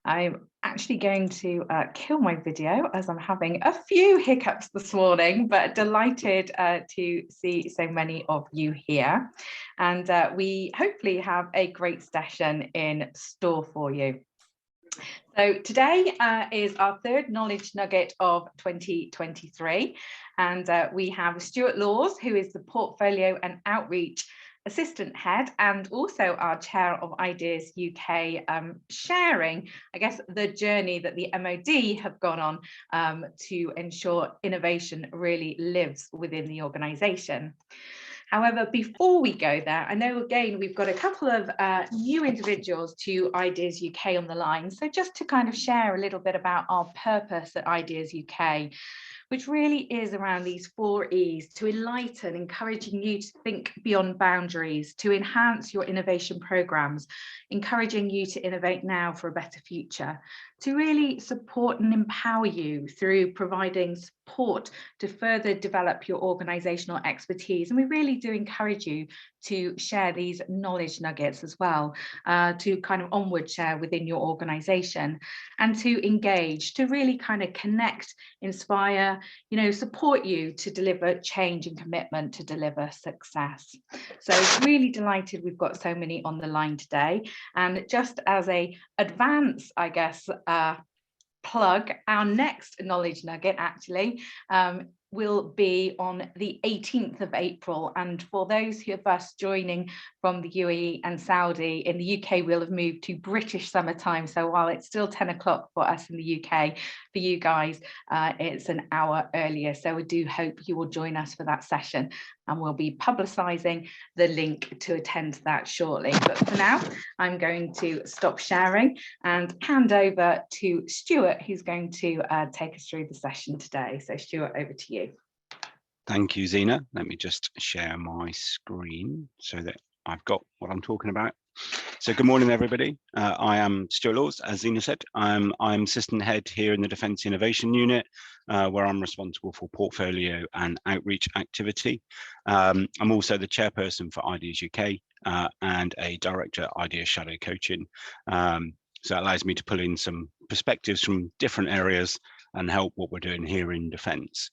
I'm actually going to kill my video as I'm having a few hiccups this morning, but delighted to see so many of you here. And we hopefully have a great session in store for you. So today is our third knowledge nugget of 2023, and we have Stuart Laws, who is the Portfolio and Outreach Assistant Head and also our Chair of Ideas UK, sharing, I guess, the journey that the MOD have gone on to ensure innovation really lives within the organisation. However, before we go there, I know again we've got a couple of new individuals to Ideas UK on the line. So just to kind of share a little bit about our purpose at Ideas UK, which really is around these 4 E's: to enlighten, encouraging you to think beyond boundaries, to enhance your innovation programs, encouraging you to innovate now for a better future, to really support and empower you through providing support to further develop your organisational expertise. And we really do encourage you to share these knowledge nuggets as well, to kind of onward share within your organisation, and to engage, to really kind of connect, inspire, support you to deliver change and commitment to deliver success. So really delighted we've got so many on the line today. And just as a advance, I guess, plug, our next knowledge nugget actually will be on the 18th of April. And for those of us joining from the UAE and Saudi, in the UK, we'll have moved to British summertime. So while it's still 10 o'clock for us in the UK, for you guys, it's an hour earlier. So we do hope you will join us for that session. And we'll be publicising the link to attend that shortly. But for now, I'm going to stop sharing and hand over to Stuart, who's going to take us through the session today. So Stuart, over to you. Thank you, Zena. Let me just share my screen so that I've got what I'm talking about. So good morning, everybody. I am Stuart Laws, as Zena said. I'm Assistant Head here in the Defence Innovation Unit, where I'm responsible for portfolio and outreach activity. I'm also the chairperson for Ideas UK and a director at Ideas Shadow Coaching. So that allows me to pull in some perspectives from different areas and help what we're doing here in Defence.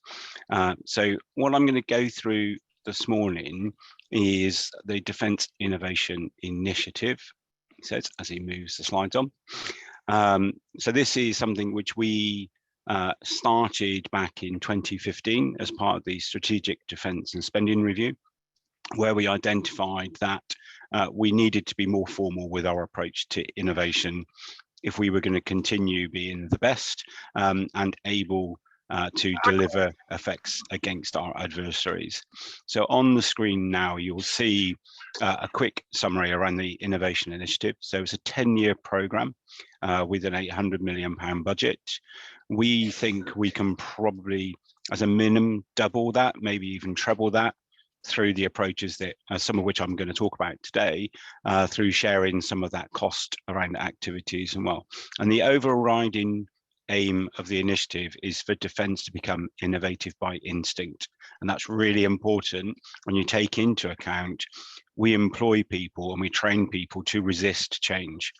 So what I'm going to go through this morning is the Defence Innovation Initiative, he says as he moves the slides on. So this is something which we started back in 2015 as part of the Strategic Defence and Spending Review, where we identified that we needed to be more formal with our approach to innovation if we were going to continue being the best and able to deliver effects against our adversaries. So on the screen now, you'll see a quick summary around the Innovation Initiative. So it's a 10-year programme with an £800 million budget. We think we can probably, as a minimum, double that, maybe even treble that, through the approaches that some of which I'm going to talk about today, through sharing some of that cost around activities and well. And the overriding aim of the initiative is for defence to become innovative by instinct. And that's really important when you take into account we employ people and we train people to resist change.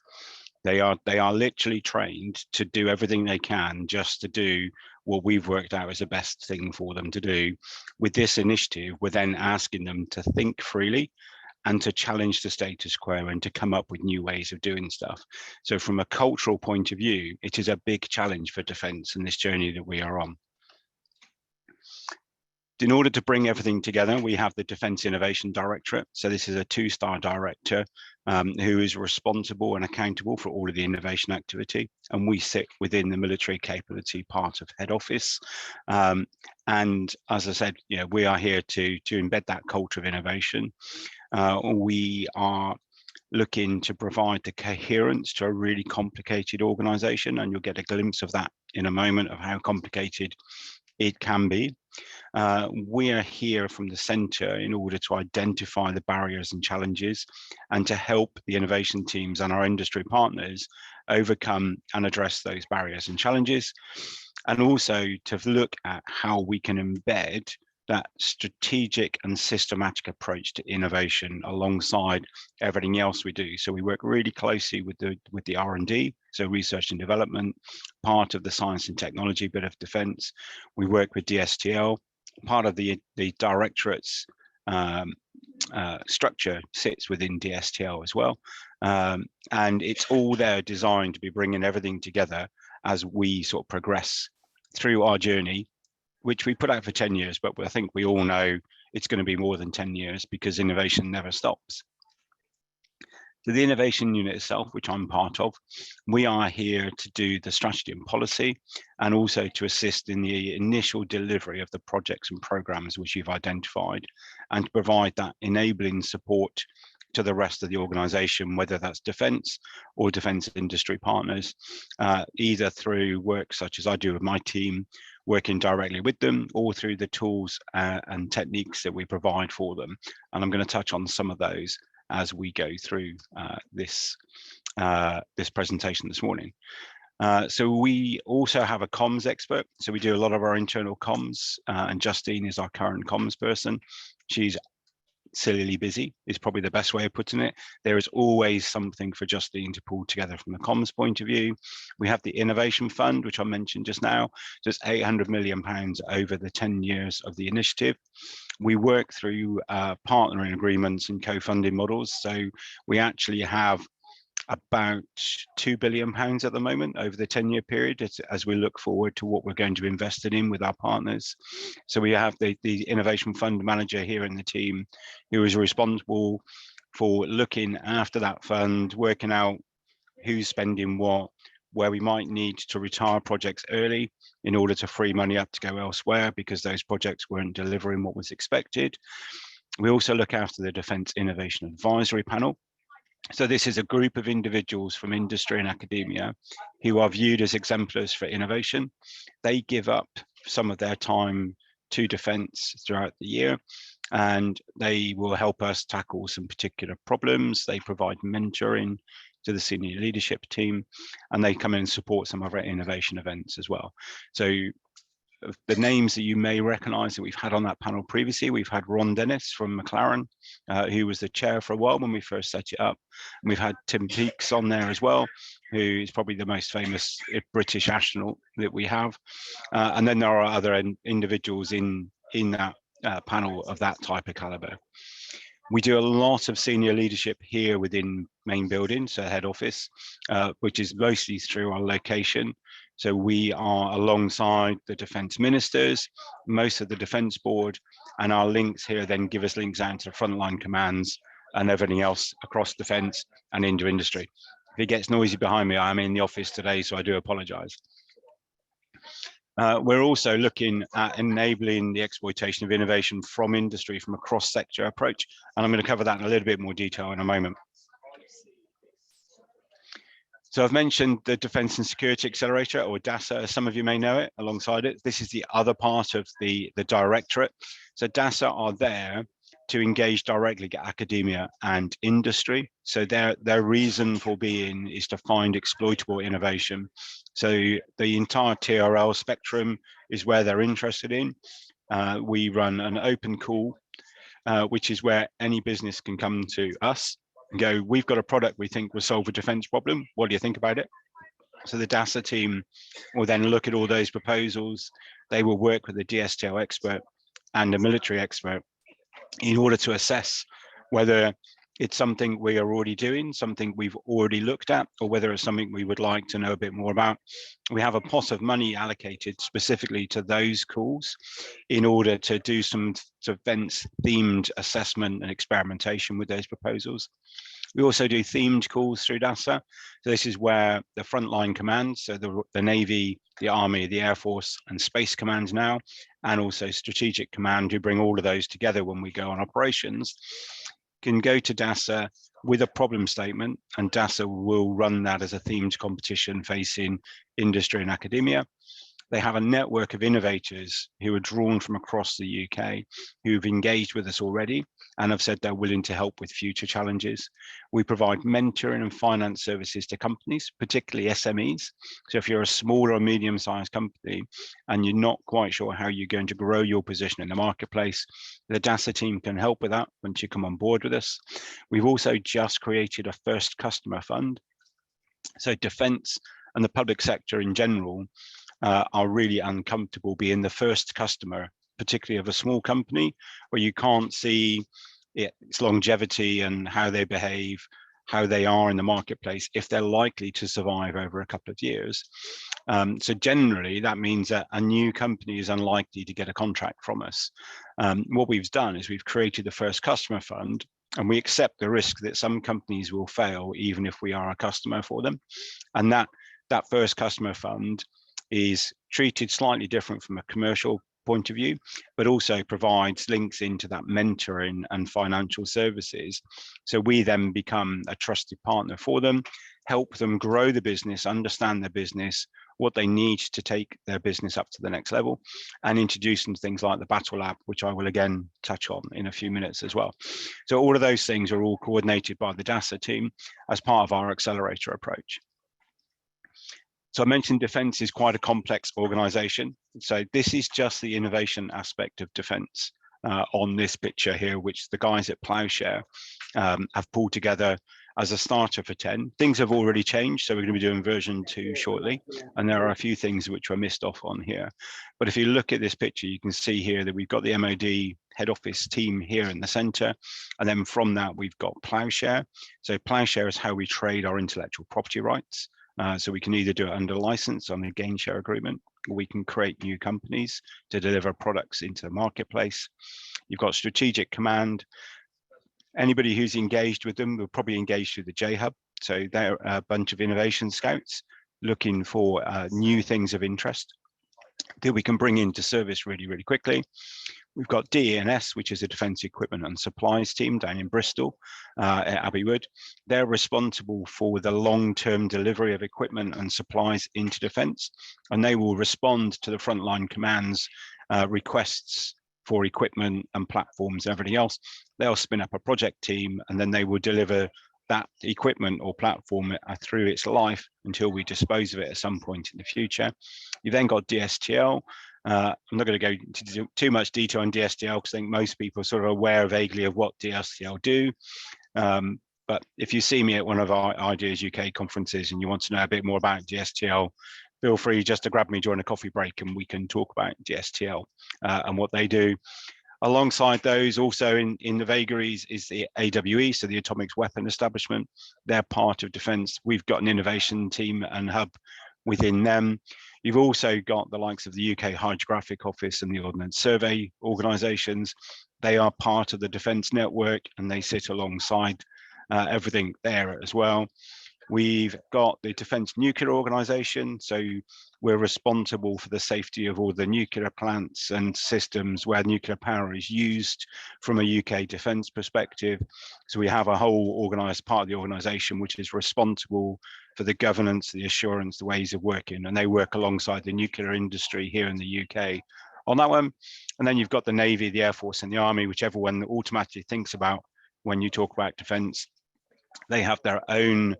They are literally trained to do everything they can just to do what we've worked out as the best thing for them to do. With this initiative, we're then asking them to think freely and to challenge the status quo and to come up with new ways of doing stuff. So from a cultural point of view, it is a big challenge for defence in this journey that we are on. In order to bring everything together, we have the Defence Innovation Directorate. So this is a 2-star director who is responsible and accountable for all of the innovation activity. And we sit within the military capability part of head office. And as I said, we are here to embed that culture of innovation. We are looking to provide the coherence to a really complicated organisation, and you'll get a glimpse of that in a moment of how complicated it can be. We are here from the centre in order to identify the barriers and challenges and to help the innovation teams and our industry partners overcome and address those barriers and challenges, and also to look at how we can embed that strategic and systematic approach to innovation alongside everything else we do. So we work really closely with the R&D, so research and development, part of the science and technology bit of defence. We work with DSTL, part of the directorate's structure sits within DSTL as well. And it's all there designed to be bringing everything together as we sort of progress through our journey, which we put out for 10 years, but I think we all know it's going to be more than 10 years because innovation never stops. So the innovation unit itself, which I'm part of, we are here to do the strategy and policy and also to assist in the initial delivery of the projects and programs which you've identified and to provide that enabling support to the rest of the organization, whether that's defence or defence industry partners, either through work such as I do with my team, working directly with them, or through the tools and techniques that we provide for them. And I'm going to touch on some of those as we go through this presentation this morning. So we also have a comms expert. So we do a lot of our internal comms, and Justine is our current comms person. She's sillily busy is probably the best way of putting it. There is always something for Justine to pull together from a comms point of view. We have the Innovation Fund, which I mentioned just now. So it's £800 million over the 10 years of the initiative. We work through partnering agreements and co-funding models. So we actually have about £2 billion at the moment over the 10-year period as we look forward to what we're going to be invested in with our partners. So we have the Innovation Fund manager here in the team who is responsible for looking after that fund, working out who's spending what, where we might need to retire projects early in order to free money up to go elsewhere because those projects weren't delivering what was expected. We also look after the Defence Innovation Advisory Panel. So this is a group of individuals from industry and academia who are viewed as exemplars for innovation. They give up some of their time to defence throughout the year, and they will help us tackle some particular problems. They provide mentoring to the senior leadership team, and they come in and support some of our innovation events as well. So the names that you may recognise that we've had on that panel previously, we've had Ron Dennis from McLaren, who was the chair for a while when we first set it up. And we've had Tim Peakes on there as well, who is probably the most famous British astronaut that we have. And then there are other individuals in that panel of that type of calibre. We do a lot of senior leadership here within main building, so head office, which is mostly through our location. So we are alongside the defence ministers, most of the defence board, and our links here then give us links out to frontline commands and everything else across defence and into industry. If it gets noisy behind me, I'm in the office today, so I do apologise. We're also looking at enabling the exploitation of innovation from industry from a cross-sector approach, and I'm going to cover that in a little bit more detail in a moment. So I've mentioned the Defence and Security Accelerator, or DASA, as some of you may know it, alongside it. This is the other part of the directorate. So DASA are there to engage directly with academia and industry. So their reason for being is to find exploitable innovation. So the entire TRL spectrum is where they're interested in. We run an open call, which is where any business can come to us and go, we've got a product we think will solve a defence problem. What do you think about it? So the DASA team will then look at all those proposals. They will work with a DSTL expert and a military expert in order to assess whether it's something we are already doing, something we've already looked at, or whether it's something we would like to know a bit more about. We have a pot of money allocated specifically to those calls in order to do some defence-themed assessment and experimentation with those proposals. We also do themed calls through DASA. So this is where the frontline commands, so the Navy, the Army, the Air Force, and Space Commands now, and also Strategic Command, who bring all of those together when we go on operations, can go to DASA with a problem statement, and DASA will run that as a themed competition facing industry and academia. They have a network of innovators who are drawn from across the UK, who've engaged with us already and have said they're willing to help with future challenges. We provide mentoring and finance services to companies, particularly SMEs. So if you're a small or medium-sized company and you're not quite sure how you're going to grow your position in the marketplace, the DASA team can help with that once you come on board with us. We've also just created a first customer fund. So defence and the public sector in general are really uncomfortable being the first customer, particularly of a small company where you can't see its longevity and how they behave, how they are in the marketplace, if they're likely to survive over a couple of years. So generally, that means that a new company is unlikely to get a contract from us. What we've done is we've created the first customer fund, and we accept the risk that some companies will fail even if we are a customer for them. And that first customer fund is treated slightly different from a commercial point of view, but also provides links into that mentoring and financial services. So we then become a trusted partner for them, help them grow the business, understand their business, what they need to take their business up to the next level, and introduce them to things like the Battlelab, which I will again touch on in a few minutes as well. So all of those things are all coordinated by the DASA team as part of our accelerator approach. So I mentioned defence is quite a complex organisation. So this is just the innovation aspect of defence on this picture here, which the guys at Ploughshare have pulled together as a starter for 10. Things have already changed, so we're going to be doing version 2 shortly, and there are a few things which were missed off on here. But if you look at this picture, you can see here that we've got the MOD head office team here in the centre, and then from that we've got Ploughshare. So Ploughshare is how we trade our intellectual property rights. So we can either do it under license on a gain share agreement, or we can create new companies to deliver products into the marketplace. You've got strategic command. Anybody who's engaged with them will probably engage through the J-Hub. So they're a bunch of innovation scouts looking for new things of interest that we can bring into service really, really quickly. We've got DE&S, which is a defence equipment and supplies team down in Bristol at Abbey Wood. They're responsible for the long-term delivery of equipment and supplies into defence, and they will respond to the frontline commands requests for equipment and platforms and everything else. They'll spin up a project team, and then they will deliver that equipment or platform through its life until we dispose of it at some point in the future. You've then got DSTL. I'm not going to go into too much detail on DSTL because I think most people are sort of aware vaguely of what DSTL do. But if you see me at one of our ideasUK conferences and you want to know a bit more about DSTL, feel free just to grab me during a coffee break and we can talk about DSTL and what they do. Alongside those, also in the vagaries is the AWE, so the Atomic Weapon Establishment. They're part of defence. We've got an innovation team and hub within them. You've also got the likes of the UK Hydrographic Office and the Ordnance Survey organisations. They are part of the defence network and they sit alongside everything there as well. We've got the Defence Nuclear Organisation, so we're responsible for the safety of all the nuclear plants and systems where nuclear power is used from a UK defence perspective. So we have a whole organised part of the organisation which is responsible for the governance, the assurance, the ways of working, and they work alongside the nuclear industry here in the UK on that one. And then you've got the Navy, the Air Force and the Army, which everyone automatically thinks about when you talk about defence. They have their own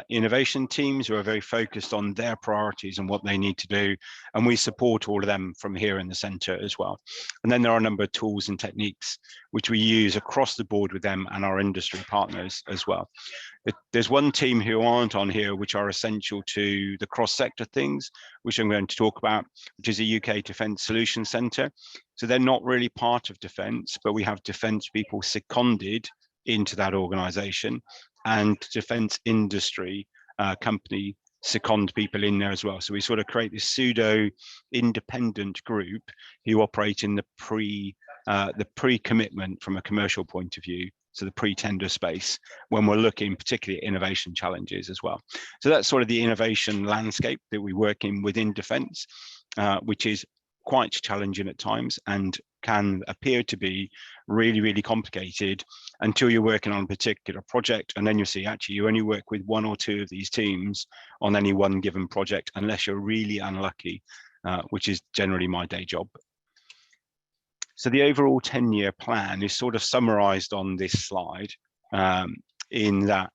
innovation teams who are very focused on their priorities and what they need to do, and we support all of them from here in the centre as well. And then there are a number of tools and techniques which we use across the board with them and our industry partners as well. There's one team who aren't on here which are essential to the cross-sector things, which I'm going to talk about, which is a UK Defence Solutions Centre. So they're not really part of defence, but we have defence people seconded into that organisation, and defence industry company second people in there as well. So we sort of create this pseudo independent group who operate in the pre-commitment from a commercial point of view, so the pre-tender space, when we're looking particularly at innovation challenges as well. So that's sort of the innovation landscape that we work in within defence, which is quite challenging at times and can appear to be really, really complicated until you're working on a particular project, and then you see actually you only work with one or two of these teams on any one given project unless you're really unlucky which is generally my day job. So the overall 10-year plan is sort of summarized on this slide, in that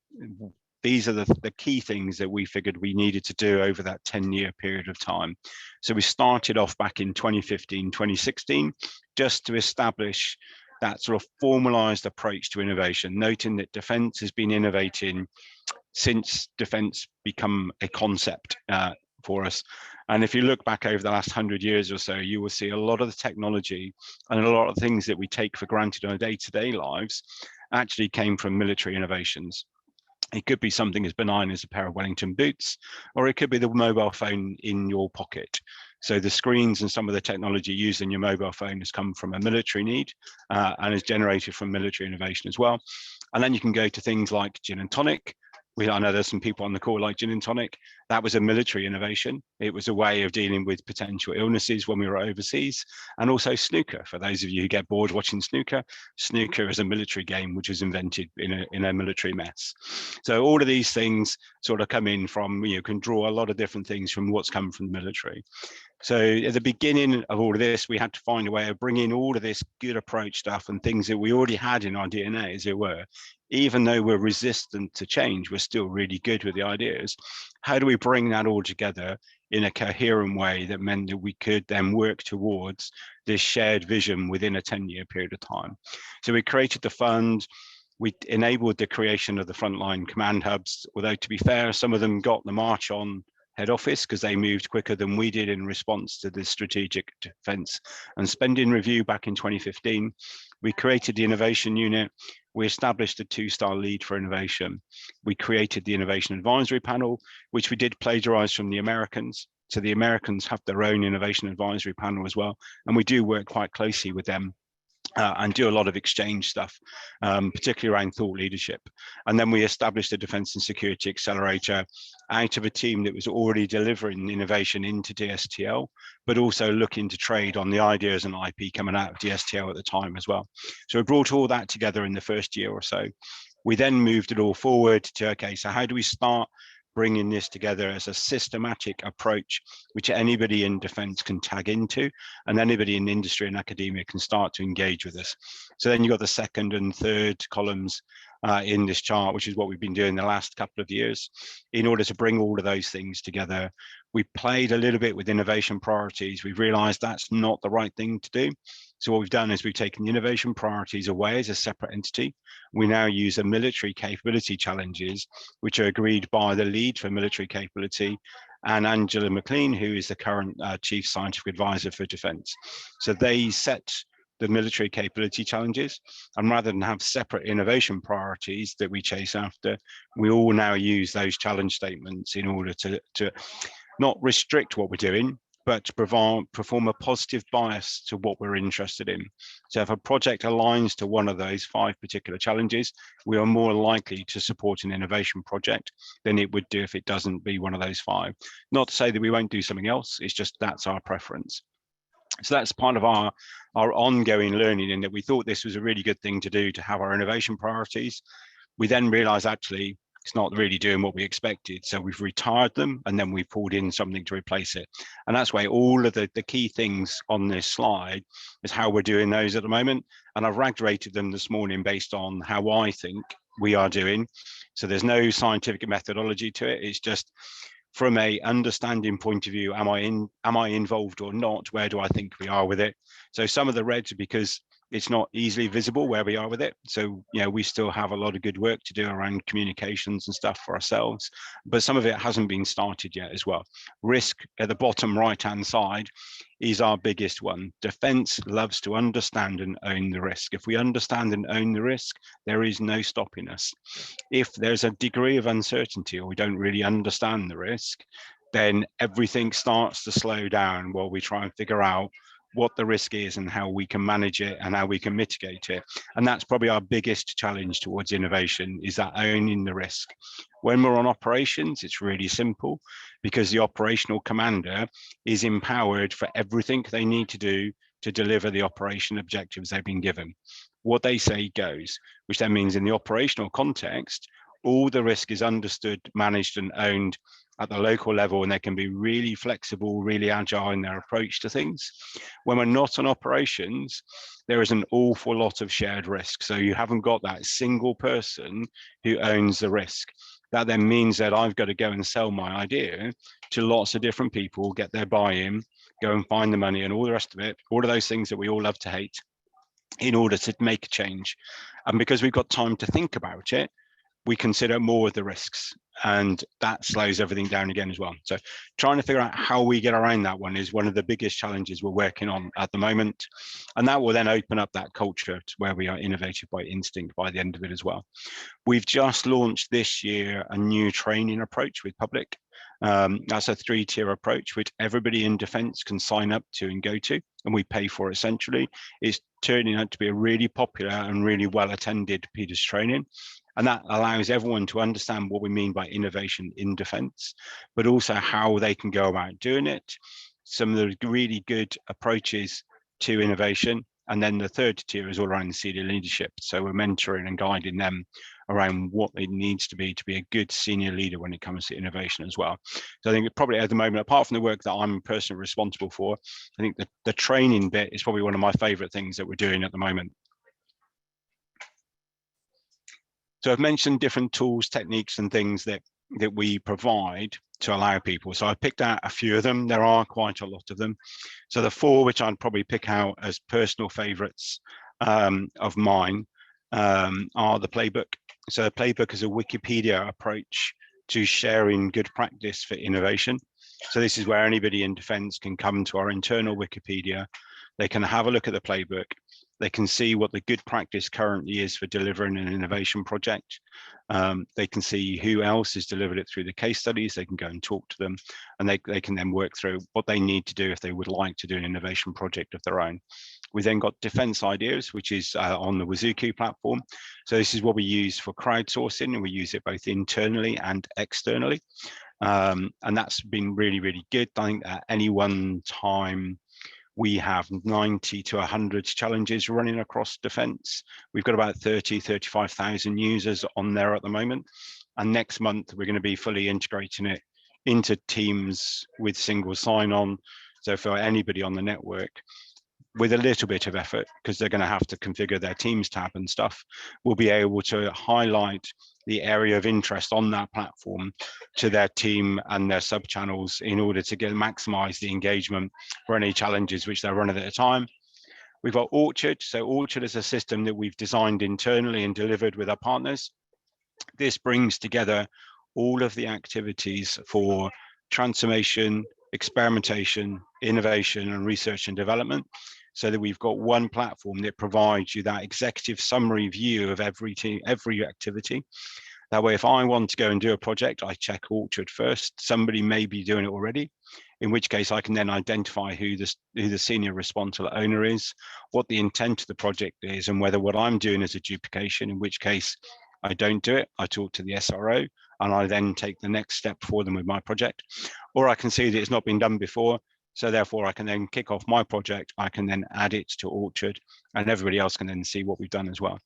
these are the key things that we figured we needed to do over that 10-year period of time. So we started off back in 2015, 2016, just to establish that sort of formalized approach to innovation, noting that defence has been innovating since defence become a concept for us. And if you look back over the last 100 years or so, you will see a lot of the technology and a lot of things that we take for granted on our day-to-day lives actually came from military innovations. It could be something as benign as a pair of Wellington boots, or it could be the mobile phone in your pocket. So the screens and some of the technology used in your mobile phone has come from a military need and is generated from military innovation as well. And then you can go to things like gin and tonic. I know there's some people on the call like gin and tonic. That was a military innovation. It was a way of dealing with potential illnesses when we were overseas. And also snooker. For those of you who get bored watching snooker, snooker is a military game which was invented in a military mess. So all of these things sort of come in from, you can draw a lot of different things from what's come from the military. So at the beginning of all of this, we had to find a way of bringing all of this good approach stuff and things that we already had in our DNA, as it were. Even though we're resistant to change, we're still really good with the ideas. How do we bring that all together in a coherent way that meant that we could then work towards this shared vision within a 10-year period of time? So we created the fund. We enabled the creation of the frontline command hubs, although to be fair, some of them got the march on head office because they moved quicker than we did in response to the strategic defence and spending review back in 2015. We created the innovation unit. We established a 2-star lead for innovation. We created the innovation advisory panel, which we did plagiarize from the Americans. So the Americans have their own innovation advisory panel as well. And we do work quite closely with them and do a lot of exchange stuff, particularly around thought leadership. And then we established a Defence and Security Accelerator out of a team that was already delivering innovation into DSTL, but also looking to trade on the ideas and IP coming out of DSTL at the time as well. So we brought all that together in the first year or so. We then moved it all forward to, okay, so how do we start bringing this together as a systematic approach, which anybody in defence can tag into, and anybody in industry and academia can start to engage with us. So then you've got the second and third columns in this chart, which is what we've been doing the last couple of years. In order to bring all of those things together, we played a little bit with innovation priorities. We've realised that's not the right thing to do. So what we've done is we've taken the innovation priorities away as a separate entity. We now use a military capability challenges, which are agreed by the lead for military capability and Angela McLean, who is the current Chief Scientific Advisor for Defence. So they set the military capability challenges, and rather than have separate innovation priorities that we chase after, we all now use those challenge statements in order to not restrict what we're doing, but to perform a positive bias to what we're interested in. So if a project aligns to one of those 5 particular challenges, we are more likely to support an innovation project than it would do if it doesn't be one of those 5. Not to say that we won't do something else, it's just that's our preference. So that's part of our ongoing learning, in that we thought this was a really good thing to do, to have our innovation priorities. We then realized actually it's not really doing what we expected. So we've retired them and then we pulled in something to replace it. And that's why all of the key things on this slide is how we're doing those at the moment. And I've rated them this morning based on how I think we are doing. So there's no scientific methodology to it. It's just from a understanding point of view, am I involved or not? Where do I think we are with it? So some of the reds are because it's not easily visible where we are with it. So, we still have a lot of good work to do around communications and stuff for ourselves, but some of it hasn't been started yet as well. Risk at the bottom right-hand side is our biggest one. Defence loves to understand and own the risk. If we understand and own the risk, there is no stopping us. If there's a degree of uncertainty or we don't really understand the risk, then everything starts to slow down while we try and figure out what the risk is and how we can manage it and how we can mitigate it. And that's probably our biggest challenge towards innovation, is that owning the risk. When we're on operations, it's really simple, because the operational commander is empowered for everything they need to do to deliver the operation objectives they've been given. What they say goes, which then means in the operational context, all the risk is understood, managed and owned at the local level, and they can be really flexible, really agile in their approach to things. When we're not on operations, there is an awful lot of shared risk. So you haven't got that single person who owns the risk. That then means that I've got to go and sell my idea to lots of different people, get their buy-in, go and find the money and all the rest of it, all of those things that we all love to hate, in order to make a change. And because we've got time to think about it, we consider more of the risks, and that slows everything down again as well. So trying to figure out how we get around that one is one of the biggest challenges we're working on at the moment. And that will then open up that culture to where we are innovative by instinct by the end of it as well. We've just launched this year a new training approach with public. That's a 3-tier approach, which everybody in defence can sign up to and go to, and we pay for essentially. It's turning out to be a really popular and really well attended Peters training. And that allows everyone to understand what we mean by innovation in defence, but also how they can go about doing it, some of the really good approaches to innovation. And then the 3rd tier is all around the senior leadership. So we're mentoring and guiding them around what it needs to be a good senior leader when it comes to innovation as well. So I think probably at the moment, apart from the work that I'm personally responsible for, I think the training bit is probably one of my favourite things that we're doing at the moment. So I've mentioned different tools, techniques and things that we provide to allow people. So I picked out a few of them. There are quite a lot of them. So the 4 which I'd probably pick out as personal favorites of mine are the playbook. So the playbook is a Wikipedia approach to sharing good practice for innovation. So this is where anybody in defence can come to our internal Wikipedia. They can have a look at the playbook. They can see what the good practice currently is for delivering an innovation project. They can see who else has delivered it through the case studies. They can go and talk to them, and they can then work through what they need to do if they would like to do an innovation project of their own. We then got Defence Ideas, which is on the ideasUK platform. So this is what we use for crowdsourcing, and we use it both internally and externally. And that's been really, really good. I think at any one time, we have 90 to 100 challenges running across defence. We've got about 35,000 users on there at the moment. And next month, we're going to be fully integrating it into Teams with single sign-on. So for anybody on the network, with a little bit of effort, because they're going to have to configure their Teams tab and stuff, we'll be able to highlight the area of interest on that platform to their team and their sub channels in order to maximize the engagement for any challenges which they're running at a time. We've got Orchard. So Orchard is a system that we've designed internally and delivered with our partners. This brings together all of the activities for transformation, experimentation, innovation, and research and development, so that we've got one platform that provides you that executive summary view of every activity. That way, if I want to go and do a project, I check Orchard first. Somebody may be doing it already, in which case I can then identify who the senior responsible owner is, what the intent of the project is, and whether what I'm doing is a duplication, in which case I don't do it. I talk to the SRO, and I then take the next step for them with my project. Or I can see that it's not been done before, so therefore I can then kick off my project. I can then add it to Orchard, and everybody else can then see what we've done as well.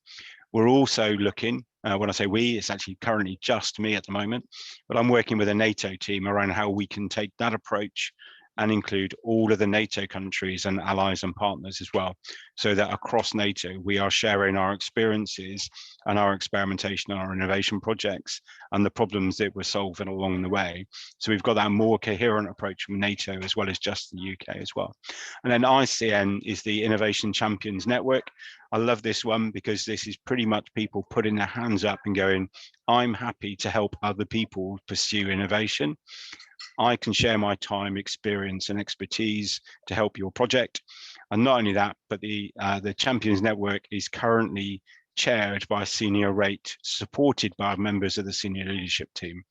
We're also looking, when I say we, it's actually currently just me at the moment, but I'm working with a NATO team around how we can take that approach and include all of the NATO countries and allies and partners as well, so that across NATO we are sharing our experiences and our experimentation and our innovation projects and the problems that we're solving along the way. So we've got that more coherent approach from NATO as well as just the UK as well. And then ICN is the Innovation Champions Network. I love this one because this is pretty much people putting their hands up and going, I'm happy to help other people pursue innovation. I can share my time, experience and expertise to help your project. And not only that, but the Champions Network is currently chaired by a senior rate, supported by members of the senior leadership team.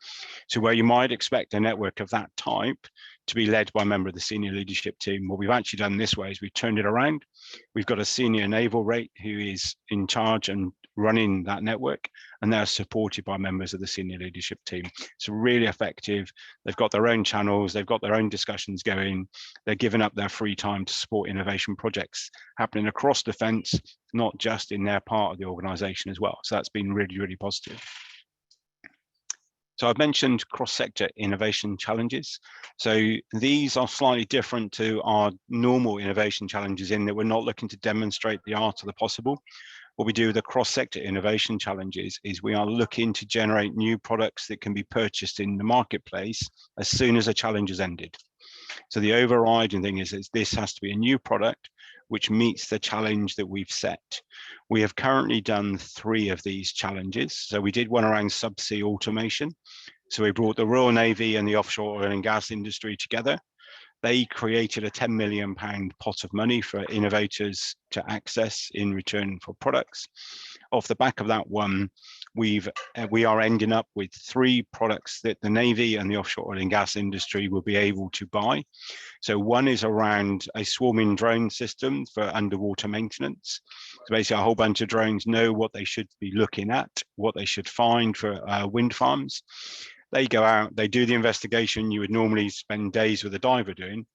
So where you might expect a network of that type to be led by a member of the senior leadership team, what we've actually done this way is we've turned it around. We've got a senior naval rate who is in charge and running that network, and they're supported by members of the senior leadership team. So really effective. They've got their own channels, they've got their own discussions going, they're giving up their free time to support innovation projects happening across defence, not just in their part of the organisation as well. So that's been really, really positive. So I've mentioned cross-sector innovation challenges. So these are slightly different to our normal innovation challenges in that we're not looking to demonstrate the art of the possible. What we do with the cross-sector innovation challenges is we are looking to generate new products that can be purchased in the marketplace as soon as a challenge has ended. So the overriding thing is this has to be a new product which meets the challenge that we've set. We have currently done 3 of these challenges. So we did one around subsea automation. So we brought the Royal Navy and the offshore oil and gas industry together. They created a £10 million pot of money for innovators to access in return for products. Off the back of that one, we are ending up with 3 products that the Navy and the offshore oil and gas industry will be able to buy. So one is around a swarming drone system for underwater maintenance. So basically a whole bunch of drones know what they should be looking at, what they should find for wind farms. They go out, they do the investigation you would normally spend days with a diver doing,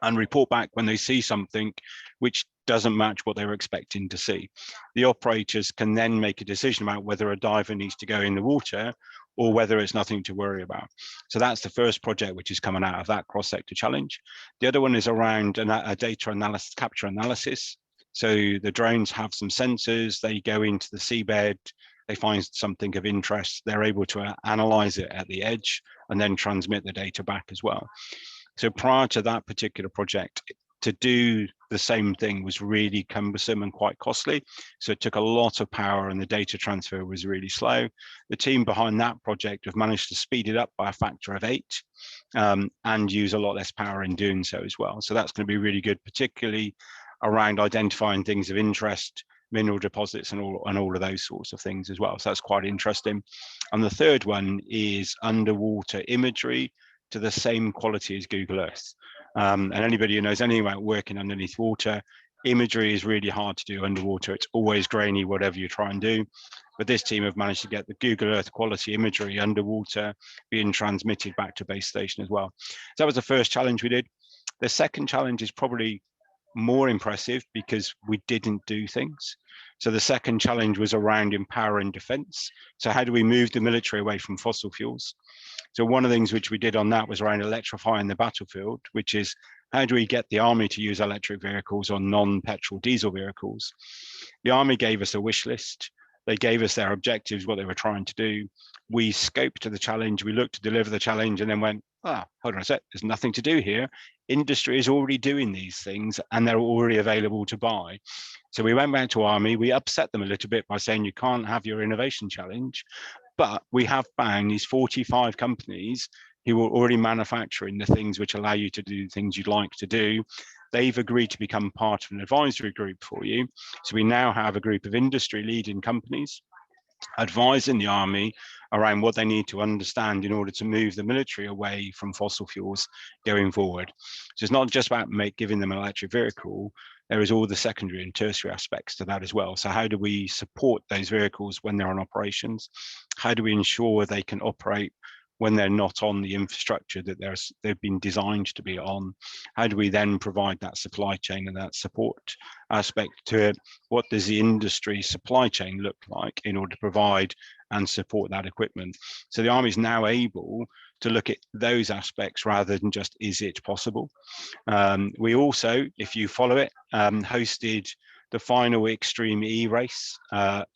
and report back when they see something which doesn't match what they were expecting to see. The operators can then make a decision about whether a diver needs to go in the water or whether it's nothing to worry about. So that's the first project which is coming out of that cross-sector challenge. The other one is around a data analysis, capture analysis. So the drones have some sensors, they go into the seabed, they find something of interest, they're able to analyze it at the edge and then transmit the data back as well. So prior to that particular project, to do the same thing was really cumbersome and quite costly. So it took a lot of power and the data transfer was really slow. The team behind that project have managed to speed it up by a factor of 8 and use a lot less power in doing so as well. So that's going to be really good, particularly around identifying things of interest, mineral deposits and all of those sorts of things as well. So that's quite interesting. And the third one is underwater imagery to the same quality as Google Earth. And anybody who knows anything about working underneath water, imagery is really hard to do underwater. It's always grainy, whatever you try and do. But this team have managed to get the Google Earth quality imagery underwater being transmitted back to base station as well. So that was the first challenge we did. The second challenge is probably more impressive because we didn't do things. So the second challenge was around empowering defence. So how do we move the military away from fossil fuels? So one of the things which we did on that was around electrifying the battlefield, which is how do we get the army to use electric vehicles on non-petrol diesel vehicles? The army gave us a wish list. They gave us their objectives, what they were trying to do. We scoped to the challenge, we looked to deliver the challenge and then went, hold on a sec, there's nothing to do here. Industry is already doing these things and they're already available to buy. So we went back to Army, we upset them a little bit by saying you can't have your innovation challenge, but we have found these 45 companies who are already manufacturing the things which allow you to do things you'd like to do. They've agreed to become part of an advisory group for you. So we now have a group of industry leading companies advising the army around what they need to understand in order to move the military away from fossil fuels going forward. So it's not just about giving them an electric vehicle, there is all the secondary and tertiary aspects to that as well. So how do we support those vehicles when they're on operations? How do we ensure they can operate when they're not on the infrastructure that they've been designed to be on? How do we then provide that supply chain and that support aspect to it? What does the industry supply chain look like in order to provide and support that equipment? So the Army is now able to look at those aspects rather than just, is it possible? We also, if you follow it, hosted the final Extreme E race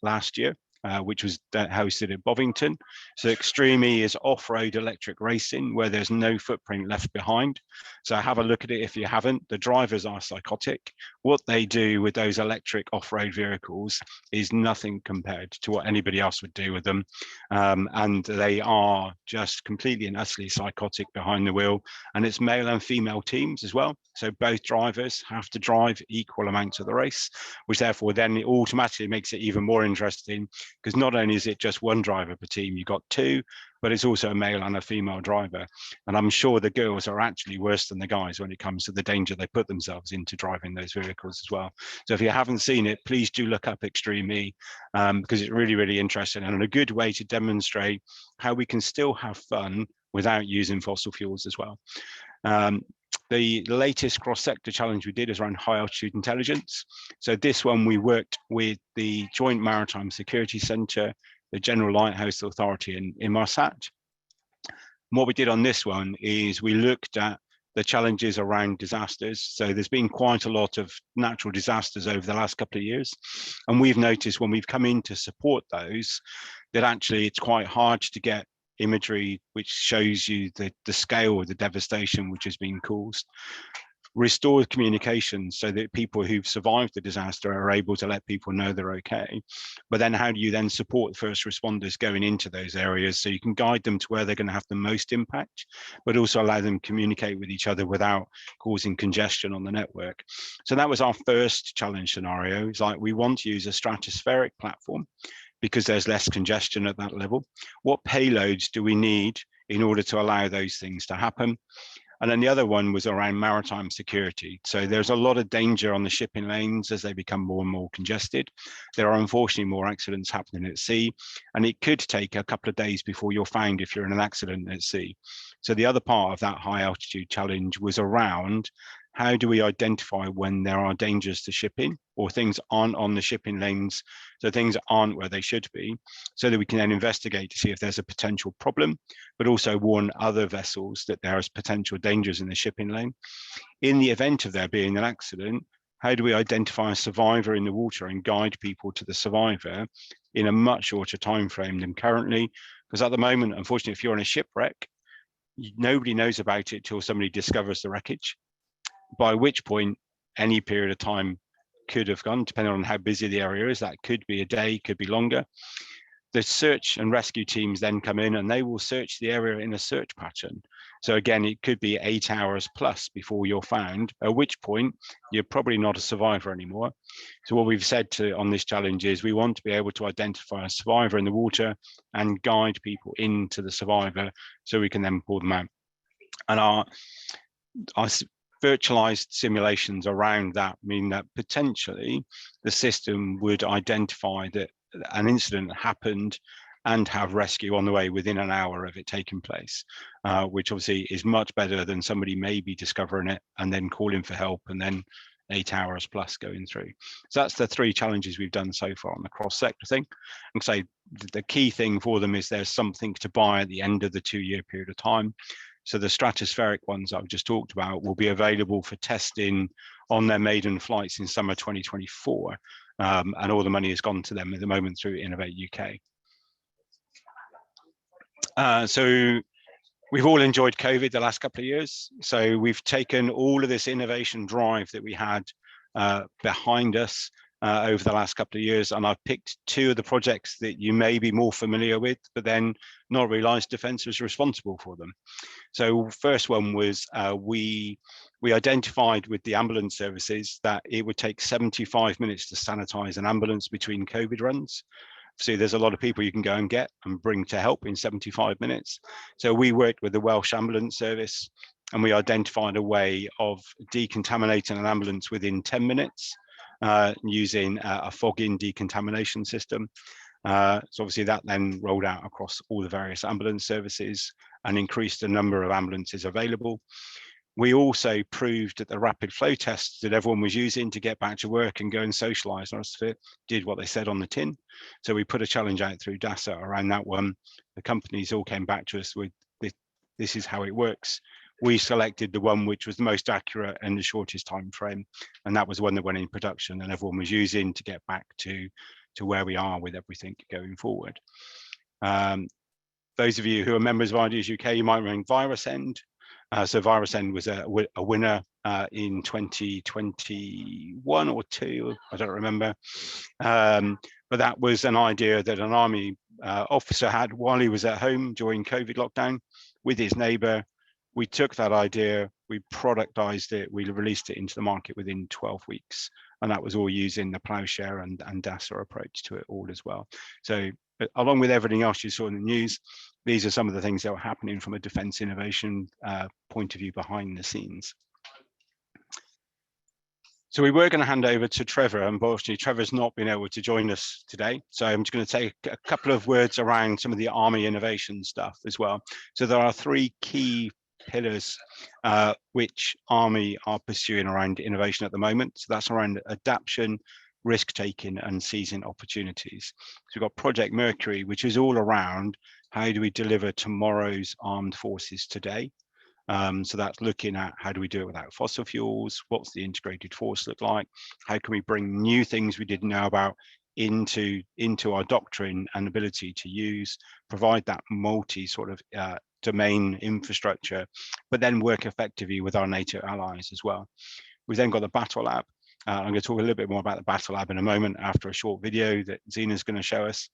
last year. Which was hosted at Bovington. So Extreme E is off-road electric racing where there's no footprint left behind. So have a look at it if you haven't. The drivers are psychotic. What they do with those electric off-road vehicles is nothing compared to what anybody else would do with them. And they are just completely and utterly psychotic behind the wheel. And it's male and female teams as well. So both drivers have to drive equal amounts of the race, which therefore then it automatically makes it even more interesting, because not only is it just one driver per team, you've got 2, but it's also a male and a female driver. And I'm sure the girls are actually worse than the guys when it comes to the danger they put themselves into driving those vehicles as well. So if you haven't seen it, please do look up Extreme E, because it's really, really interesting and a good way to demonstrate how we can still have fun without using fossil fuels as well. The latest cross-sector challenge we did is around high altitude intelligence. So this one we worked with the Joint Maritime Security Centre, the General Lighthouse Authority in Inmarsat. What we did on this one is we looked at the challenges around disasters. So there's been quite a lot of natural disasters over the last couple of years. And we've noticed when we've come in to support those, that actually it's quite hard to get imagery which shows you the scale of the devastation which has been caused. Restored communication so that people who've survived the disaster are able to let people know they're okay. But then how do you then support first responders going into those areas so you can guide them to where they're going to have the most impact, but also allow them to communicate with each other without causing congestion on the network. So that was our first challenge scenario. It's like we want to use a stratospheric platform because there's less congestion at that level. What payloads do we need in order to allow those things to happen? And then the other one was around maritime security. So there's a lot of danger on the shipping lanes as they become more and more congested. There are unfortunately more accidents happening at sea, and it could take a couple of days before you're found if you're in an accident at sea. So the other part of that high altitude challenge was around how do we identify when there are dangers to shipping or things aren't on the shipping lanes, so things aren't where they should be, so that we can then investigate to see if there's a potential problem, but also warn other vessels that there is potential dangers in the shipping lane. In the event of there being an accident, how do we identify a survivor in the water and guide people to the survivor in a much shorter time frame than currently? Because at the moment, unfortunately, if you're on a shipwreck, nobody knows about it till somebody discovers the wreckage, by which point any period of time could have gone, depending on how busy the area is. That could be a day, could be longer. The search and rescue teams then come in and they will search the area in a search pattern. So again, it could be 8 hours plus before you're found, at which point you're probably not a survivor anymore. So what we've said on this challenge is we want to be able to identify a survivor in the water and guide people into the survivor so we can then pull them out. And our virtualized simulations around that mean that potentially the system would identify that an incident happened and have rescue on the way within an hour of it taking place, which obviously is much better than somebody maybe discovering it and then calling for help and then 8 hours plus going through. So that's the 3 challenges we've done so far on the cross-sector thing. And so the key thing for them is there's something to buy at the end of the 2-year period of time. So the stratospheric ones I've just talked about will be available for testing on their maiden flights in summer 2024. And all the money has gone to them at the moment through Innovate UK. So we've all enjoyed COVID the last couple of years. So we've taken all of this innovation drive that we had behind us over the last couple of years, and I've picked 2 of the projects that you may be more familiar with, but then not realised Defence was responsible for them. So first one was we identified with the ambulance services that it would take 75 minutes to sanitise an ambulance between COVID runs. So there's a lot of people you can go and get and bring to help in 75 minutes. So we worked with the Welsh Ambulance Service and we identified a way of decontaminating an ambulance within 10 minutes using a fog-in decontamination system. So obviously that then rolled out across all the various ambulance services and increased the number of ambulances available. We also proved that the rapid flow tests that everyone was using to get back to work and go and socialise and rest of it did what they said on the tin. So we put a challenge out through DASA around that one. The companies all came back to us with this is how it works. We selected the one which was the most accurate and the shortest time frame, and that was one that went in production and everyone was using to get back to where we are with everything going forward. Those of you who are members of ideasUK, you might remember VirusEnd. So VirusEnd was a winner in 2021 or 2, I don't remember. But that was an idea that an army officer had while he was at home during COVID lockdown with his neighbour. We took that idea, we productized it, we released it into the market within 12 weeks. And that was all using the ploughshare and DASA approach to it all as well. So along with everything else you saw in the news, these are some of the things that were happening from a defence innovation point of view behind the scenes. So we were going to hand over to Trevor. Unfortunately, Trevor's not been able to join us today. So I'm just going to take a couple of words around some of the Army innovation stuff as well. So there are 3 key pillars which Army are pursuing around innovation at the moment. So that's around adaptation, risk taking and seizing opportunities. So we've got Project Mercury, which is all around how do we deliver tomorrow's armed forces today. So that's looking at how do we do it without fossil fuels, what's the integrated force look like, how can we bring new things we didn't know about into our doctrine and ability to use, provide that multi sort of domain infrastructure, but then work effectively with our NATO allies as well. We've then got the Battle Lab. I'm going to talk a little bit more about the Battle Lab in a moment after a short video that Zena's going to show us.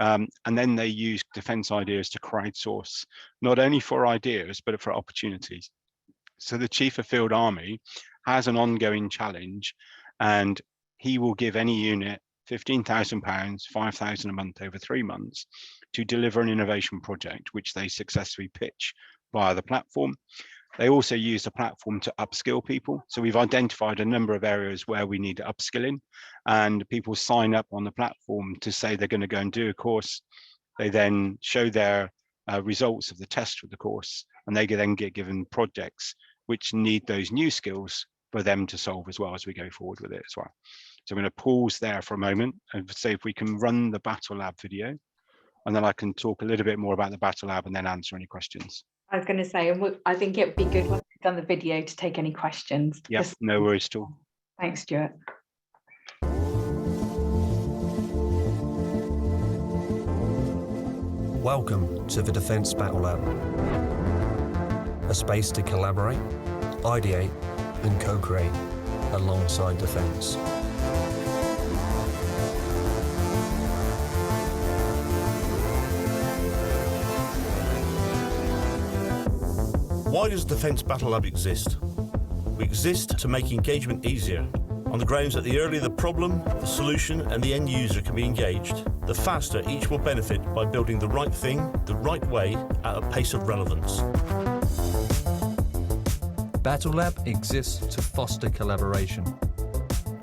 And then they use defense ideas to crowdsource, not only for ideas, but for opportunities. So the Chief of Field Army has an ongoing challenge, and he will give any unit £15,000, £5,000 a month over 3 months to deliver an innovation project, which they successfully pitch via the platform. They also use the platform to upskill people. So we've identified a number of areas where we need upskilling, and people sign up on the platform to say they're going to go and do a course. They then show their results of the test for the course, and they then get given projects which need those new skills for them to solve as well as we go forward with it as well. So I'm going to pause there for a moment and see if we can run the Battle Lab video, and then I can talk a little bit more about the Battle Lab and then answer any questions. I was going to say, I think it would be good once we've done the video to take any questions. Yes, no worries at all. Thanks, Stuart. Welcome to the Defence Battlelab, a space to collaborate, ideate and co-create alongside defence. Why does Defence Battlelab exist? We exist to make engagement easier, on the grounds that the earlier the problem, the solution and the end user can be engaged, the faster each will benefit by building the right thing, the right way, at a pace of relevance. Battlelab exists to foster collaboration,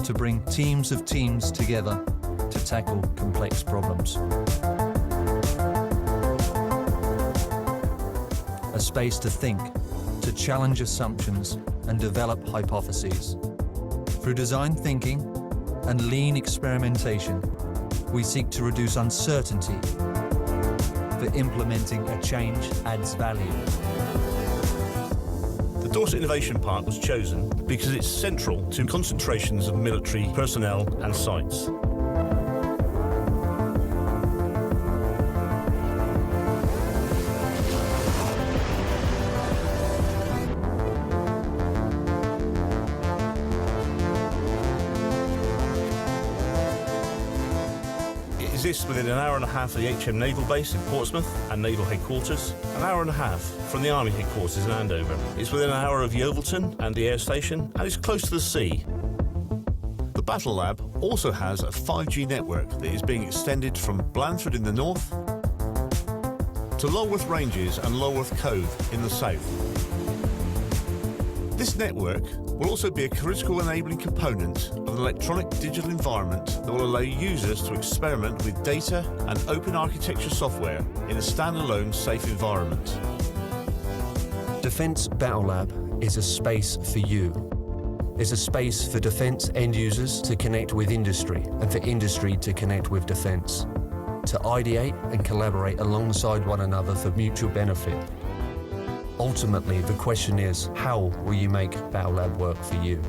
to bring teams of teams together to tackle complex problems. A space to think, to challenge assumptions and develop hypotheses. Through design thinking and lean experimentation, we seek to reduce uncertainty, for implementing a change adds value. The Dorset Innovation Park was chosen because it's central to concentrations of military personnel and sites. It exists within an hour and a half of the HM Naval Base in Portsmouth and Naval Headquarters, an hour and a half from the Army Headquarters in Andover. It's within an hour of Yeovilton and the air station, and it's close to the sea. The Battle Lab also has a 5G network that is being extended from Blandford in the north to Lulworth Ranges and Lulworth Cove in the south. This network will also be a critical enabling component of an electronic digital environment that will allow users to experiment with data and open architecture software in a standalone safe environment. Defence Battlelab is a space for you. It's a space for defence end users to connect with industry and for industry to connect with defence, to ideate and collaborate alongside one another for mutual benefit. Ultimately, the question is, how will you make Battlelab work for you?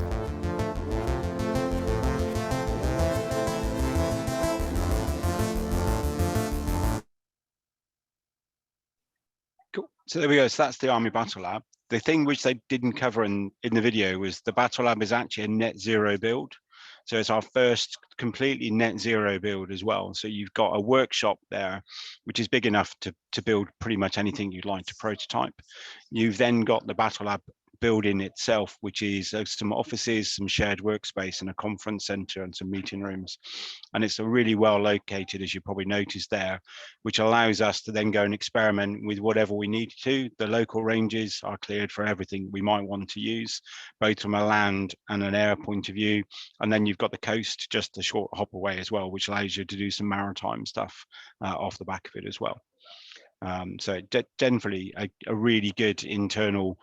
Cool. So there we go. So that's the Army Battle Lab. The thing which they didn't cover in the video was the Battle Lab is actually a net zero build. So it's our first completely net zero build as well. So you've got a workshop there, which is big enough to build pretty much anything you'd like to prototype. You've then got the Battle Lab building itself, which is some offices, some shared workspace and a conference center and some meeting rooms. And it's a really well located, as you probably noticed there, which allows us to then go and experiment with whatever we need to. The local ranges are cleared for everything we might want to use, both from a land and an air point of view. And then you've got the coast just a short hop away as well, which allows you to do some maritime stuff off the back of it as well. So definitely a really good internal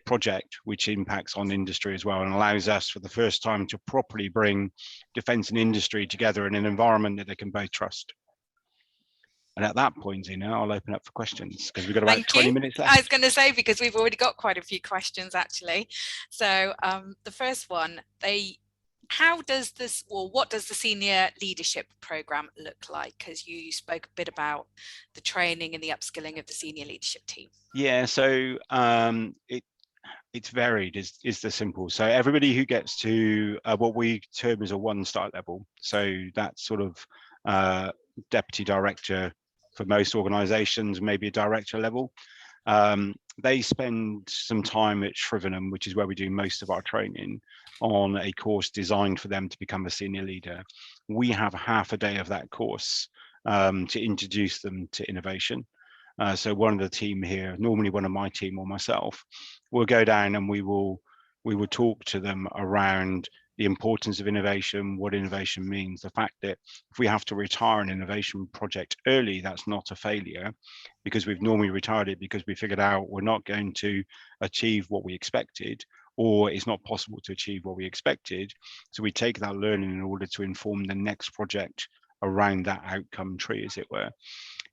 project, which impacts on industry as well, and allows us for the first time to properly bring defence and industry together in an environment that they can both trust. And at that point, Zina, I'll open up for questions because we've got about 20 minutes left. I was going to say, because we've already got quite a few questions actually. So the first one, how does this, or what does the senior leadership program look like? Because you spoke a bit about the training and the upskilling of the senior leadership team. Yeah, so it's varied is the simple. So everybody who gets to what we term as a 1-star level, so that's sort of deputy director for most organizations, maybe a director level, they spend some time at Shrivenham, which is where we do most of our training, on a course designed for them to become a senior leader. We have half a day of that course to introduce them to innovation. So one of the team here, normally one of my team or myself, will go down and we will talk to them around the importance of innovation, what innovation means, the fact that if we have to retire an innovation project early, that's not a failure, because we've normally retired it because we figured out we're not going to achieve what we expected, or it's not possible to achieve what we expected. So we take that learning in order to inform the next project around that outcome tree, as it were.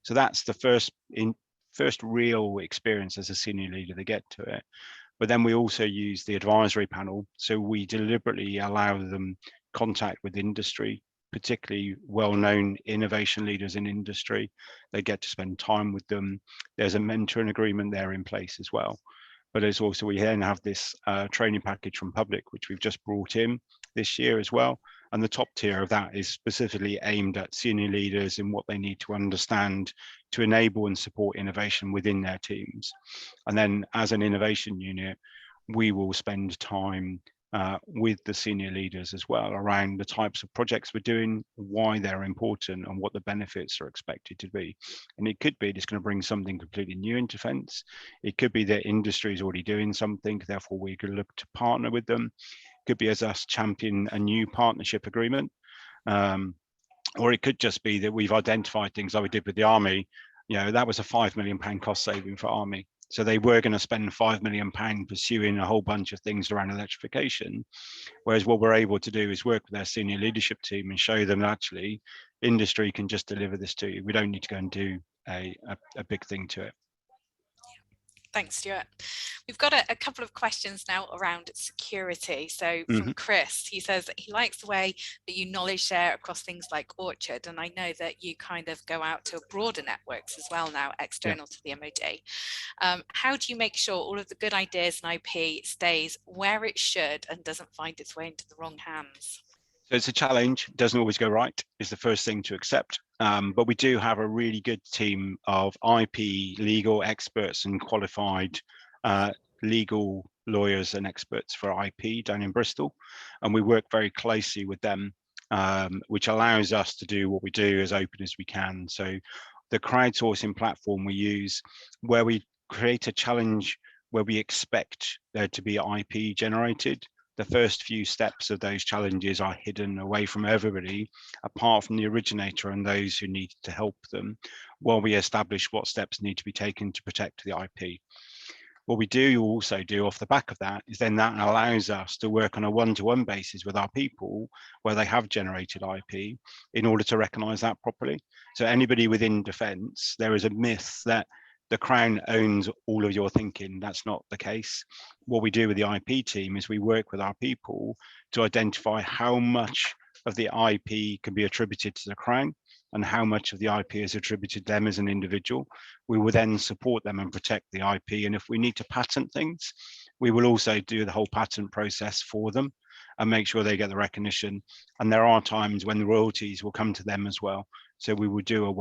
So that's the first real experience as a senior leader they get to it. But then we also use the advisory panel. So we deliberately allow them contact with industry, particularly well-known innovation leaders in industry. They get to spend time with them. There's a mentoring agreement there in place as well. But there's also, we then have this training package from Public, which we've just brought in this year as well. And the top tier of that is specifically aimed at senior leaders in what they need to understand to enable and support innovation within their teams. And then as an innovation unit, we will spend time with the senior leaders as well around the types of projects we're doing, why they're important and what the benefits are expected to be. And it could be it's going to bring something completely new in defence. It could be that industry is already doing something, therefore we could look to partner with them. It could be as us champion a new partnership agreement. Or it could just be that we've identified things like we did with the Army. You know, that was a £5 million cost saving for Army. So they were going to spend £5 million pursuing a whole bunch of things around electrification. Whereas what we're able to do is work with their senior leadership team and show them that actually industry can just deliver this to you. We don't need to go and do a big thing to it. Thanks, Stuart. We've got a couple of questions now around security. So from Chris, he says that he likes the way that you knowledge share across things like Orchard. And I know that you kind of go out to broader networks as well now, external to the MOD. How do you make sure all of the good ideas and IP stays where it should and doesn't find its way into the wrong hands? So it's a challenge, it doesn't always go right, is the first thing to accept. But we do have a really good team of IP legal experts and qualified legal lawyers and experts for IP down in Bristol. And we work very closely with them, which allows us to do what we do as open as we can. So the crowdsourcing platform we use, where we create a challenge where we expect there to be IP generated, the first few steps of those challenges are hidden away from everybody, apart from the originator and those who need to help them, while we establish what steps need to be taken to protect the IP. What we do also do off the back of that is then that allows us to work on a one-to-one basis with our people where they have generated IP in order to recognise that properly. So anybody within defence, there is a myth that the Crown owns all of your thinking. That's not the case. What we do with the IP team is we work with our people to identify how much of the IP can be attributed to the Crown and how much of the IP is attributed to them as an individual. We will then support them and protect the IP. And if we need to patent things, we will also do the whole patent process for them and make sure they get the recognition. And there are times when the royalties will come to them as well. So we will do a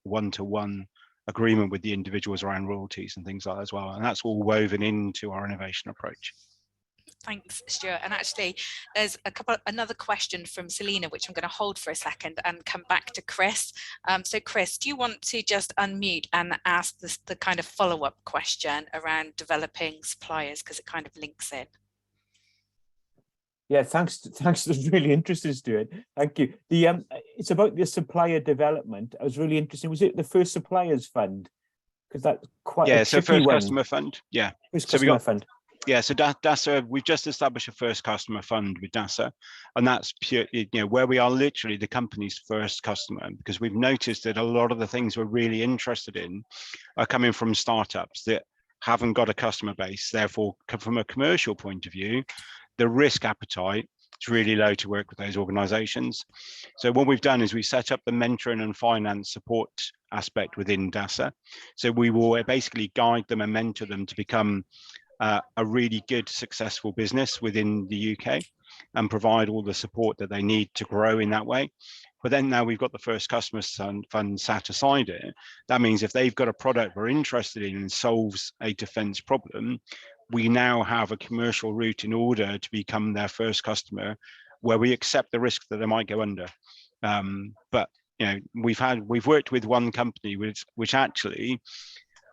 one-to-one agreement with the individuals around royalties and things like that as well. And that's all woven into our innovation approach. Thanks, Stuart. And actually, there's another question from Selena, which I'm going to hold for a second and come back to Chris. So Chris, do you want to just unmute and ask the kind of follow-up question around developing suppliers, because it kind of links in? Yeah, thanks. That's really interesting, Stuart. Thank you. It's about the supplier development. I was really interested. Was it the First Suppliers Fund? Because that's quite a so tricky First one. Customer Fund. Yeah. First so Customer Fund. Yeah, so DASA, we've just established a first customer fund with DASA, and that's pure, where we are literally the company's first customer, because we've noticed that a lot of the things we're really interested in are coming from startups that haven't got a customer base. Therefore, from a commercial point of view, the risk appetite is really low to work with those organizations. So what we've done is we set up the mentoring and finance support aspect within DASA. So we will basically guide them and mentor them to become a really good, successful business within the UK and provide all the support that they need to grow in that way. But then now we've got the first customer fund sat aside it. That means if they've got a product we're interested in and solves a defence problem, we now have a commercial route in order to become their first customer, where we accept the risk that they might go under. But we've worked with one company which actually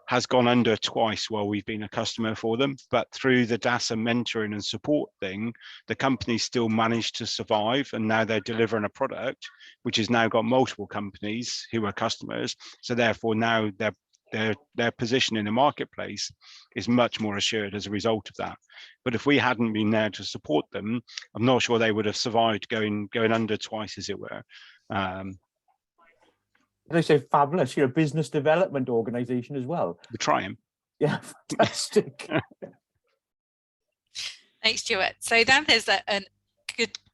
has gone under twice while we've been a customer for them, but through the DASA mentoring and support thing, the company still managed to survive, and now they're delivering a product which has now got multiple companies who are customers. So therefore now their position in the marketplace is much more assured as a result of that. But if we hadn't been there to support them, I'm not sure they would have survived going under twice, as it were. They say fabulous. You're a business development organization as well. We're trying. Yeah, fantastic. Thanks, Stuart. So then there's a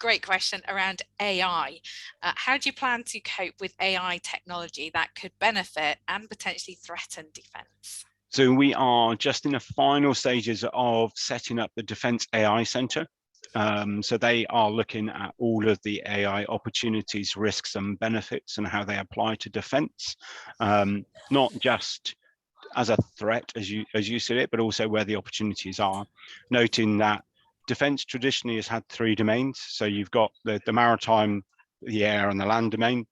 great question around AI. How do you plan to cope with AI technology that could benefit and potentially threaten defence? So we are just in the final stages of setting up the Defence AI Centre. So they are looking at all of the AI opportunities, risks and benefits and how they apply to defence, not just as a threat as you see it, but also where the opportunities are, noting that defence traditionally has had 3 domains. So you've got the maritime, the air and the land domain.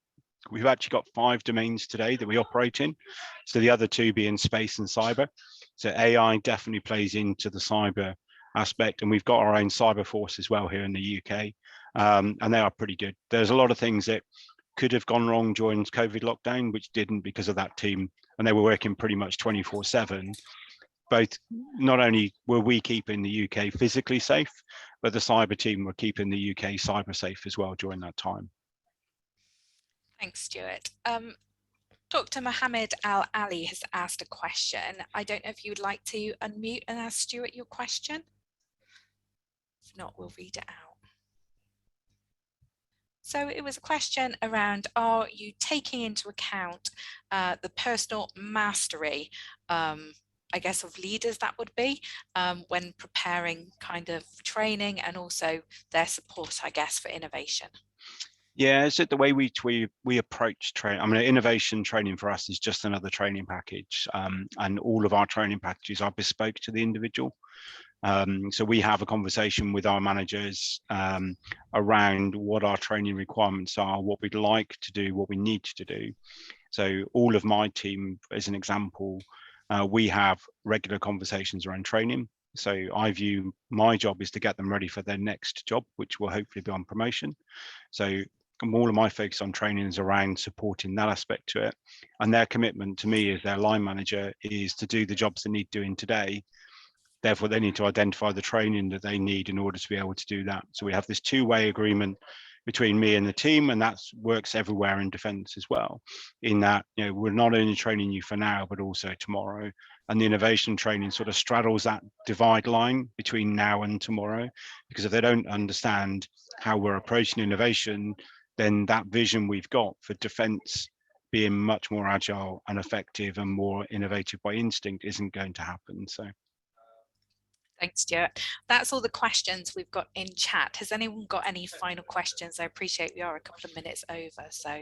We've actually got 5 domains today that we operate in. So the other 2 being space and cyber. So AI definitely plays into the cyber aspect, and we've got our own cyber force as well here in the UK, and they are pretty good. There's a lot of things that could have gone wrong during COVID lockdown, which didn't because of that team, and they were working pretty much 24/7. Both, not only were we keeping the UK physically safe, but the cyber team were keeping the UK cyber safe as well during that time. Thanks, Stuart. Dr. Mohammed Al-Ali has asked a question. I don't know if you would like to unmute and ask Stuart your question. If not, we'll read it out. So it was a question around, are you taking into account the personal mastery, I guess, of leaders that would be when preparing kind of training and also their support, I guess, for innovation? Yeah, is it the way we approach training? I mean, innovation training for us is just another training package, and all of our training packages are bespoke to the individual. So we have a conversation with our managers around what our training requirements are, what we'd like to do, what we need to do. So all of my team, as an example, we have regular conversations around training. So I view my job is to get them ready for their next job, which will hopefully be on promotion. So all of my focus on training is around supporting that aspect to it. And their commitment to me as their line manager is to do the jobs they need doing today. Therefore, they need to identify the training that they need in order to be able to do that. So we have this 2-way agreement between me and the team, and that works everywhere in defence as well, in that, we're not only training you for now, but also tomorrow. And the innovation training sort of straddles that divide line between now and tomorrow, because if they don't understand how we're approaching innovation, then that vision we've got for defence being much more agile and effective and more innovative by instinct isn't going to happen. So. Thanks, Stuart. That's all the questions we've got in chat. Has anyone got any final questions? I appreciate we are a couple of minutes over, so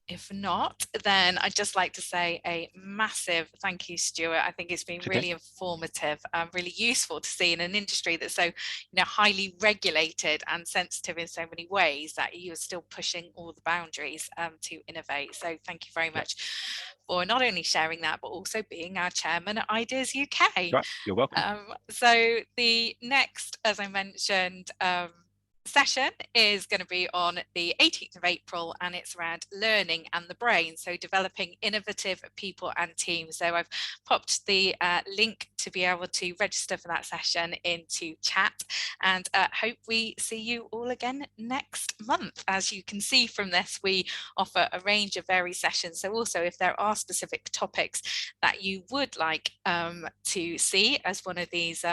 if not, then I'd just like to say a massive thank you, Stuart. I think it's been really informative and really useful to see in an industry that's so highly regulated and sensitive in so many ways, that you are still pushing all the boundaries to innovate. So thank you very much for not only sharing that, but also being our chairman at ideasUK. Right, you're welcome. So the next, as I mentioned, session is going to be on the 18th of April, and it's around learning and the brain, so developing innovative people and teams. So I've popped the link to be able to register for that session into chat, and hope we see you all again next month. As you can see from this, we offer a range of various sessions, so also if there are specific topics that you would like to see as one of these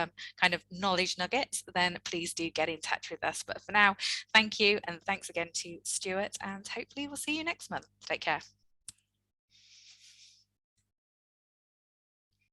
kind of knowledge nuggets, then please do get in touch with us. But for now, thank you, and thanks again to Stuart, and hopefully we'll see you next month. Take care.